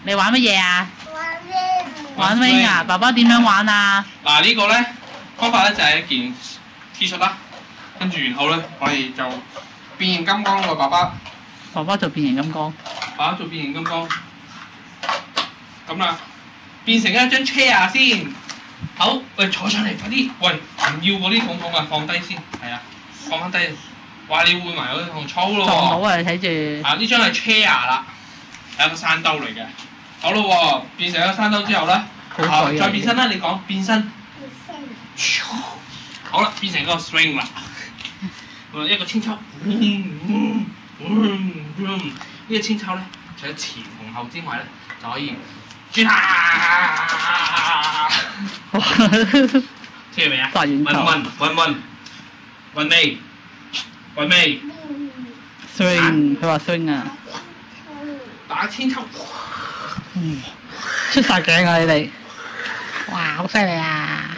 你玩乜嘢啊？玩 wing 啊！爸爸點樣玩啊？嗱呢個咧方法咧就係一件 T 恤啦，跟住然後咧我哋就變形金剛喎，爸爸。爸爸做變形金剛。爸爸做變形金剛。咁啦，變成一張 chair 先。好，喂坐上嚟快啲。喂，唔要嗰啲桶桶啊，放低先。係啊，放翻低。哇！你換埋嗰啲桶粗咯喎。撞到啊！你睇住。啊！呢張係 chair 啦，係一個山兜嚟嘅。好咯喎，變成一個山兜之後咧，再變身啦！你講變身。好啦，變成一個 swing 啦。一個千秋。呢個千秋咧，除咗前同後之外咧，就可以轉下。聽到未啊？韻味。swing，佢話 swing 啊！打千秋。出晒鏡啊！你哋，哇，好犀利啊！